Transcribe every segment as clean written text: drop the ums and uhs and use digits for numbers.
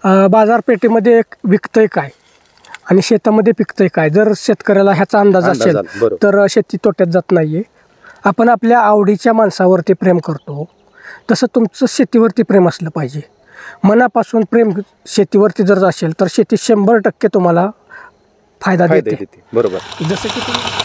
बाजारपेठेमध्ये विकतंय काय आणि शेतामध्ये पिकतंय काय, जर शेतकऱ्याला ह्याचा अंदाज असेल तर शेती तोट्यात जात नाहीये. आपण आपल्या आवडीच्या माणसावरती प्रेम करतो, तसं तुमचं शेतीवरती प्रेम असलं पाहिजे. मनापासून प्रेम शेतीवरती जर असेल तर शेती 100% तुम्हाला फायदा देते. बरोबर. जसं की तुम्ही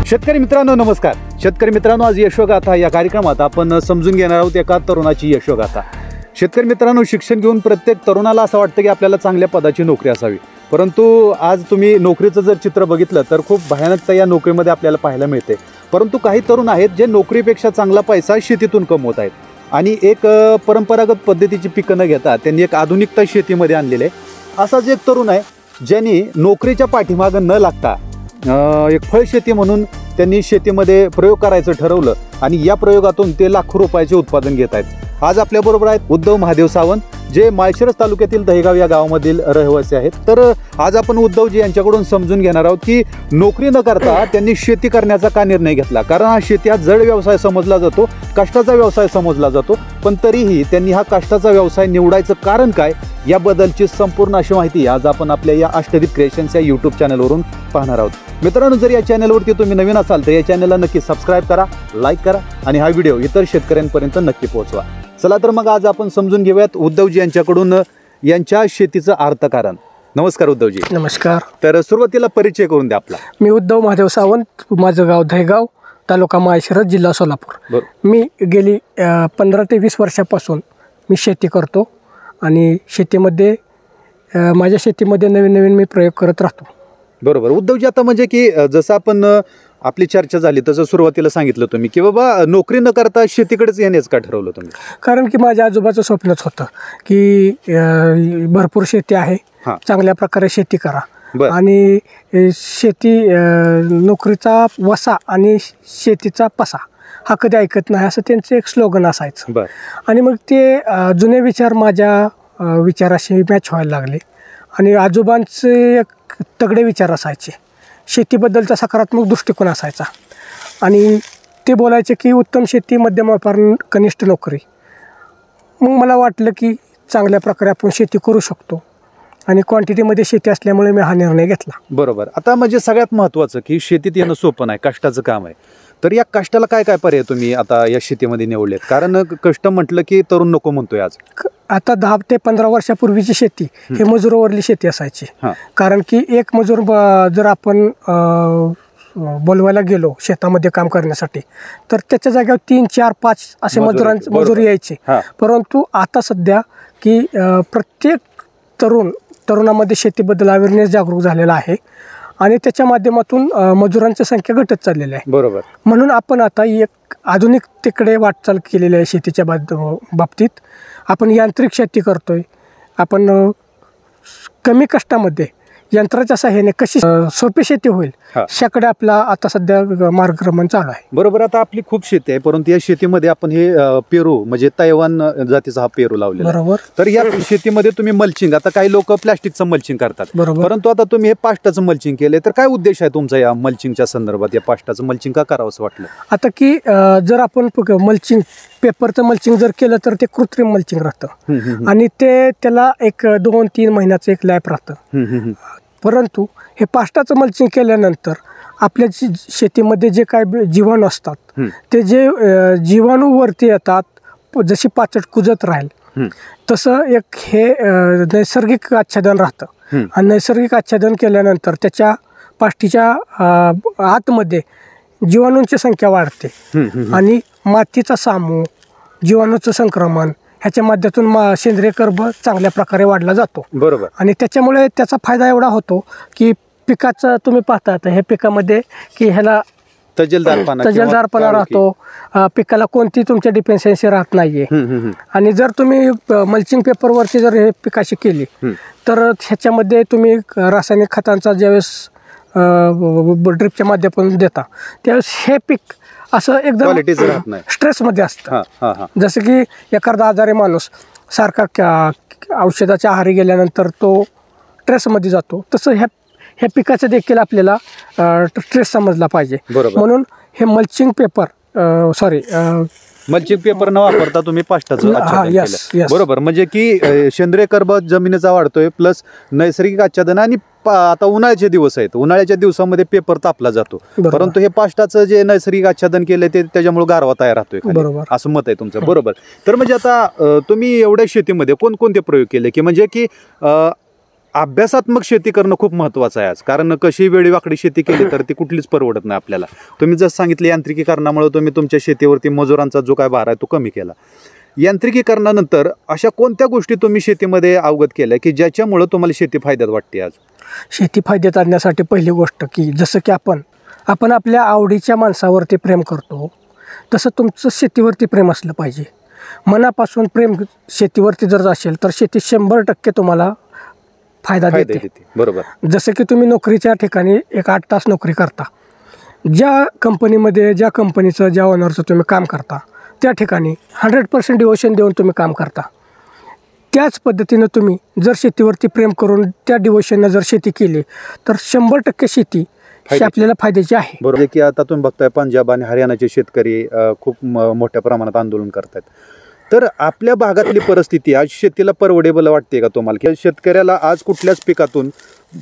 शेतकरी मित्रांनो नमस्कार. शेतकरी मित्रांनो, आज यशोगाथा या कार्यक्रमात आपण समजून घेणार आहोत एका तरुणाची यशोगाथा. शेतकरी मित्रांनो, शिक्षण घेऊन प्रत्येक तरुणाला असं वाटतं की आपल्याला चांगल्या पदाची नोकरी असावी, परंतु आज तुम्ही नोकरीचं जर चित्र बघितलं तर खूप भयानकता या नोकरीमध्ये आपल्याला पाहायला मिळते. परंतु काही तरुण आहेत जे नोकरीपेक्षा चांगला पैसा शेतीतून कमवत आहेत आणि एक परंपरागत पद्धतीची पिकं न घेता त्यांनी एक आधुनिकता शेतीमध्ये आणलेली आहे. असाच एक तरुण आहे ज्यांनी नोकरीच्या पाठीमागं न लागता एक फळ शेती म्हणून त्यांनी शेतीमध्ये प्रयोग करायचं ठरवलं आणि या प्रयोगातून ते लाखो रुपयाचे उत्पादन घेत आहेत. आज आपल्याबरोबर आहेत उद्धव महादेव सावंत, जे माळशिरस तालुक्यातील दहेगाव या गावामधील रहिवासी आहेत. तर आज आपण उद्धवजी यांच्याकडून समजून घेणार आहोत की नोकरी न करता त्यांनी शेती करण्याचा का निर्णय घेतला. कारण हा शेती हा जड व्यवसाय समजला जातो, कष्टाचा व्यवसाय समजला जातो, पण तरीही त्यांनी हा कष्टाचा व्यवसाय निवडायचं कारण काय याबद्दलची संपूर्ण अशी माहिती आज आपण आपल्या या अष्टदीप क्रिएशन्स या यूट्यूब चॅनलवरून पाहणार आहोत. मित्रांनो, जर या चॅनलवरती तुम्ही नवीन असाल तर या चॅनलला नक्की सबस्क्राईब करा, लाईक करा आणि हा व्हिडिओ इतर शेतकऱ्यांपर्यंत नक्की पोहोचवा. चला तर मग आज आपण समजून घेऊयात उद्धवजी यांच्याकडून यांच्या शेतीचं अर्थकारण. नमस्कार उद्धवजी. नमस्कार. तर सुरुवातीला परिचय करून द्या आपला. मी उद्धव महादेव सावंत, माझं गाव दहेगाव, तालुका माळशिरस, जिल्हा सोलापूर. मी गेली 15 ते 20 वर्षापासून मी शेती करतो आणि शेतीमध्ये माझ्या शेतीमध्ये नवीन नवीन मी प्रयोग करत राहतो. बरोबर. उद्धवजी, आता म्हणजे की जसं आपण आपली चर्चा झाली तसं सुरुवातीला सांगितलं तुम्ही की बाबा नोकरी न करता शेतीकडेच येण्याचं का ठरवलं तुम्ही? कारण की माझ्या आजोबाचं स्वप्नच होतं की भरपूर शेती आहे, चांगल्या प्रकारे शेती करा आणि शेती नोकरीचा वसा आणि शेतीचा पसा हा कधी ऐकत नाही, असं त्यांचं एक स्लोगन असायचं. आणि मग ते जुने विचार माझ्या विचाराशी मॅच व्हायला लागले आणि आजोबांचे एक तगडे विचार असायचे, शेतीबद्दलचा सकारात्मक दृष्टिकोन असायचा आणि ते बोलायचे की उत्तम शेती, मध्यम व्यापार, कनिष्ठ नोकरी. मग मला वाटलं की चांगल्या प्रकारे आपण शेती करू शकतो आणि क्वांटिटीमध्ये शेती असल्यामुळे मी हा निर्णय घेतला. बरोबर. आता म्हणजे सगळ्यात महत्त्वाचं की शेतीत येणं सोपं नाही, कष्टाचं काम आहे. तर या कष्टाला काय काय पर्याय तुम्ही आता या शेतीमध्ये निवडलेत? कारण कष्ट म्हटलं की तरुण नको म्हणतोय आज. आता 10 ते 15 वर्षापूर्वीची शेती ही मजुरावरली शेती असायची. कारण की एक मजूर जर आपण बोलवायला गेलो शेतामध्ये काम करण्यासाठी तर त्याच्या जागेवर 3, 4, 5 असे मजूर यायचे. परंतु आता सध्या की प्रत्येक तरुणामध्ये शेतीबद्दल अवेअरनेस जागरूक झालेला आहे आणि त्याच्या माध्यमातून मजुरांची संख्या घटत चाललेली आहे. बरोबर. म्हणून आपण आता एक आधुनिकतेकडे वाटचाल केलेली आहे. शेतीच्या बाबतीत आपण यांत्रिक शेती करतोय. आपण कमी कष्टामध्ये यंत्राच्या सहाय्याने कशी सोपी शेती होईल याकडे आपला आता सध्या मार्गक्रमण चालू आहे. बरोबर. आता आपली खूप शेती आहे, परंतु या शेतीमध्ये आपण हे पेरू म्हणजे तैवान जातीचा हा पेरू लावलेला. बरोबर. तर या शेतीमध्ये तुम्ही मल्चिंग, आता काही लोक प्लास्टिकचं मल्चिंग करतात, परंतु आता तुम्ही हे पाष्टाचं मल्चिंग केलंय, तर काय उद्देश आहे तुमचा या मल्चिंगच्या संदर्भात? या पाष्टाचं मल्चिंग का करावं असं वाटलं? आता की जर आपण मल्चिंग पेपरचं मल्चिंग जर केलं तर ते कृत्रिम मल्चिंग राहतं आणि त्याला एक 2-3 महिन्याचं एक लाईफ राहतं. परंतु हे पाष्टाचं मल्चिंग केल्यानंतर आपल्या शेतीमध्ये जे काय जीवाणू असतात ते जे जीवाणू वरती येतात, जशी पाचट कुजत राहील तसं एक हे नैसर्गिक आच्छादन राहतं आणि नैसर्गिक आच्छादन केल्यानंतर त्याच्या पाष्टीच्या आतमध्ये जीवाणूंची संख्या वाढते आणि मातीचा सामू, जीवाणूचं संक्रमण ह्याच्या माध्यमातून सेंद्रिय कर्ब चांगल्या प्रकारे वाढला जातो. बरोबर. आणि त्याच्यामुळे त्याचा फायदा एवढा होतो की पिकाचं तुम्ही पाहता ह्या पिकामध्ये की ह्याला तजेलदारपणा राहतो, पिकाला कोणती तुमच्या डिपेन्डन्सी राहत नाहीये. आणि जर तुम्ही मल्चिंग पेपरवरती जर हे पिकाशी केली तर ह्याच्यामध्ये तुम्ही रासायनिक खतांचा ज्यावेळेस ड्रिपच्या माध्यमातून देता त्यावेळेस हे पीक असं एकदम स्ट्रेसमध्ये असतं. जसं की एखादा आजारी माणूस सारखा औषधाच्या आहारी गेल्यानंतर तो स्ट्रेसमध्ये जातो, तसं ह्या पिकाचं देखील आपल्याला स्ट्रेस समजला पाहिजे. म्हणून हे मल्चिंग पेपर न वापरता तुम्ही पाष्टाचं आच्छादन केलं. बरोबर, म्हणजे की सेंद्रिय कर्ब जमिनीचा वाढतोय प्लस नैसर्गिक आच्छादन. आणि आता उन्हाळ्याचे दिवस आहेत, उन्हाळ्याच्या दिवसामध्ये पेपर तापला जातो, परंतु हे पाष्टाचं जे नैसर्गिक आच्छादन केलंय ते त्याच्यामुळे गारवा तयार राहतोय, असं मत आहे तुमचं. बरोबर. तर म्हणजे आता तुम्ही एवढ्या शेतीमध्ये कोणकोणते प्रयोग केले की म्हणजे की अभ्यासात्मक शेती करणं खूप महत्त्वाचं आहे आज, कारण कशी वेळीवाकडी शेती केली तर ती कुठलीच परवडत नाही आपल्याला. तुम्ही जसं सांगितलं यांत्रिकीकरणामुळे तुम्ही तुमच्या शेतीवरती मजुरांचा जो काय भार आहे तो कमी केला. यांत्रिकीकरणानंतर अशा कोणत्या गोष्टी तुम्ही शेतीमध्ये अवगत केल्या की ज्याच्यामुळे तुम्हाला शेती फायद्यात वाटते आज? शेती फायद्यात आणण्यासाठी पहिली गोष्ट की जसं की आपण आपल्या आवडीच्या माणसावरती प्रेम करतो तसं तुमचं शेतीवरती प्रेम असलं पाहिजे. मनापासून प्रेम शेतीवरती जर असेल तर शेती 100% तुम्हाला फायदा देते. बरोबर. जसं की तुम्ही नोकरीच्या ठिकाणी 8 तास नोकरी करता, ज्या कंपनीमध्ये ज्या कंपनीचं ज्या ओनरचं तुम्ही काम करता त्या ठिकाणी 100% डिवोशन देऊन तुम्ही काम करता. त्याच पद्धतीनं तुम्ही जर शेतीवरती प्रेम करून त्या डिवोशननं जर शेती केली तर 100% शेती ही आपल्याला फायद्याची आहे. बरोबर. की आता तुम्ही बघताय पंजाब आणि हरियाणाचे शेतकरी खूप मोठ्या प्रमाणात आंदोलन करतात. तर आपल्या भागातली परिस्थिती आज शेतीला परवडेबल वाटते का तुम्हाला, की शेतकऱ्याला आज कुठल्याच पिकातून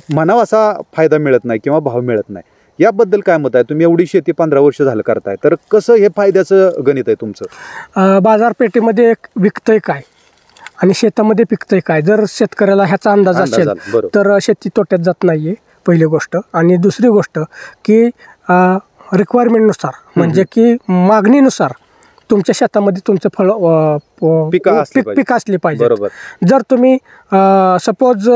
म्हणावा असा फायदा मिळत नाही किंवा भाव मिळत नाही, याबद्दल काय मत आहे? तुम्ही एवढी शेती 15 वर्ष झालं करताय, तर कसं हे फायद्याचं गणित आहे तुमचं? बाजारपेठेमध्ये विकतंय काय आणि शेतामध्ये पिकतंय काय, जर शेतकऱ्याला ह्याचा अंदाज असेल तर शेती तोट्यात जात नाहीये, पहिली गोष्ट. आणि दुसरी गोष्ट की रिक्वायरमेंटनुसार म्हणजे की मागणीनुसार तुमच्या शेतामध्ये तुमचं पिकं असली पाहिजे. जर तुम्ही सपोज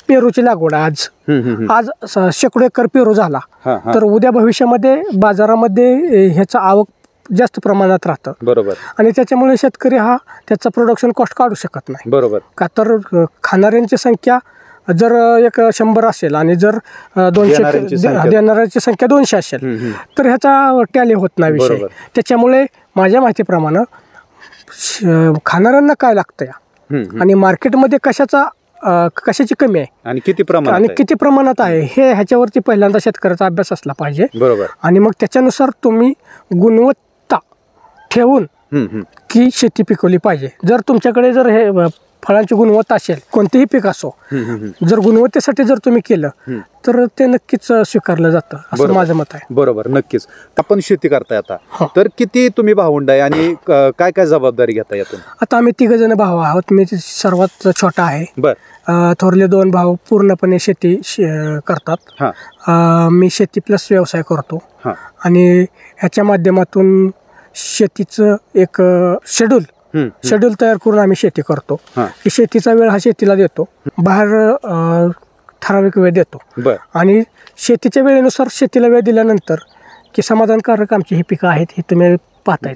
पेरूची लागवड आज शेकडो एकर पेरू झाला तर उद्या भविष्यामध्ये बाजारामध्ये ह्याचा आवक जास्त प्रमाणात राहतं. बरोबर. आणि त्याच्यामुळे शेतकरी हा त्याचा प्रोडक्शन कॉस्ट काढू शकत नाही. बरोबर. का तर खाणाऱ्यांची संख्या जर 100 असेल आणि जर 200 देणाऱ्यांची संख्या 200 असेल तर ह्याचा टॅली होत नाही विषय. त्याच्यामुळे माझ्या माहितीप्रमाणे खाणाऱ्यांना काय लागतं आणि मार्केटमध्ये कशाची कमी आहे आणि किती प्रमाणात आहे हे ह्याच्यावरती पहिल्यांदा शेतकऱ्याचा अभ्यास असला पाहिजे. बरोबर. आणि मग त्याच्यानुसार तुम्ही गुणवत्ता ठेवून की शेती पिकवली पाहिजे. जर तुमच्याकडे जर हे फळांची गुणवत्ता असेल, कोणतेही पीक असो, जर गुणवत्तेसाठी जर तुम्ही केलं तर ते नक्कीच स्वीकारलं जातं असं माझं मत आहे. बरोबर. नक्कीच. आपण शेती करताय आता, तर किती तुम्ही भावंड आहे आणि काय काय जबाबदारी घेता यातून? आता आम्ही 3 जण भाऊ आहोत. मी सर्वात छोटा आहे. थोरले 2 भाऊ पूर्णपणे शेती करतात. मी शेती प्लस व्यवसाय करतो आणि ह्याच्या माध्यमातून शेतीचं एक शेड्यूल तयार करून आम्ही शेती करतो. की शेतीचा वेळ हा शेतीला देतो, बाहेर ठराविक वेळ देतो आणि शेतीच्या वेळेनुसार शेतीला वेळ दिल्यानंतर की समाधानकारक आमची ही पिकं आहेत ही तुम्ही पाहताय.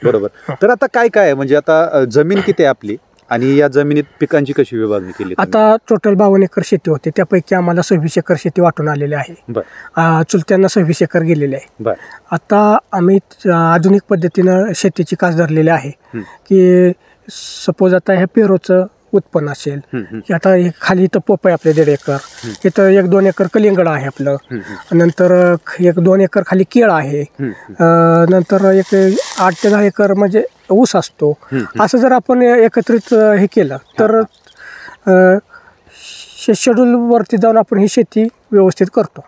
बरोबर. तर आता काय काय म्हणजे आता जमीन किती आहे आपली आणि या जमिनीत पिकांची कशी विभागणी केली? आता टोटल 52 एकर शेती होते, त्यापैकी आम्हाला 26 एकर शेती वाटून आलेली आहे. चुलत्यांना 26 एकर गेलेले आहे. आता आम्ही आधुनिक पद्धतीनं शेतीची कास धरलेली आहे की सपोज आता ह्या पेरूचं उत्पन्न असेल की आता खाली इथं पोप आहे आपले 1.5 एकर, इथं 1-2 एकर कलिंगड आहे आपलं, नंतर 1-2 एकर खाली केळ आहे, नंतर 8 ते 10 एकर म्हणजे ऊस असतो. असं जर आपण एकत्रित हे केलं तर शेड्यूल वरती जाऊन आपण ही शेती व्यवस्थित करतो.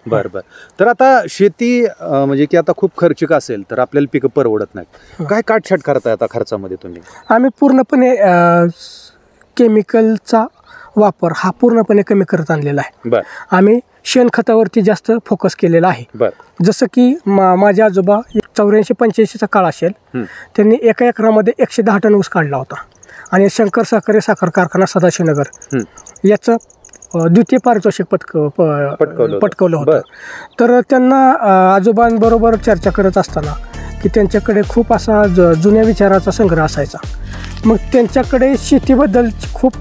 बरं. तर आता शेती म्हणजे की आता खूप खर्चिक असेल तर आपल्याला पिकं परवडत नाही, काय काटछाट करताय आता खर्चामध्ये तुम्ही? आम्ही पूर्णपणे केमिकलचा वापर हा पूर्णपणे कमी करत आणलेला आहे. आम्ही शेणखतावरती जास्त फोकस केलेला आहे. जसं की माझे आजोबा 84-85चा काळ असेल, त्यांनी एका एकरामध्ये 110 टन ऊस काढला होता आणि शंकर साखर कारखाना सदाशिवनगर याचं द्वितीय पारितोषिक पटकवलं पटकवलं होतं. होतं. तर त्यांना आजोबांबरोबर चर्चा करत असताना की त्यांच्याकडे खूप असा जुन्या विचाराचा संग्रह असायचा. मग त्यांच्याकडे शेतीबद्दल खूप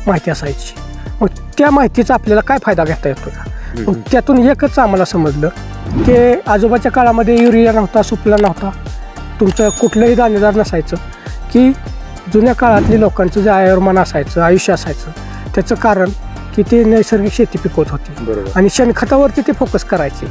माहिती असायची. मग त्या माहितीचा आपल्याला काय फायदा घेता येतो का. मग त्यातून एकच आम्हाला समजलं की आजोबाच्या काळामध्ये युरिया नव्हता, सुफला नव्हता, तुमचं कुठलंही दाणेदार नसायचं. की जुन्या लोकांचं जे आयुर्मान असायचं, आयुष्य असायचं, त्याचं कारण की ते नैसर्गिक शेती पिकवत होती बरोबर. आणि शेणखतावरती ते फोकस करायचे.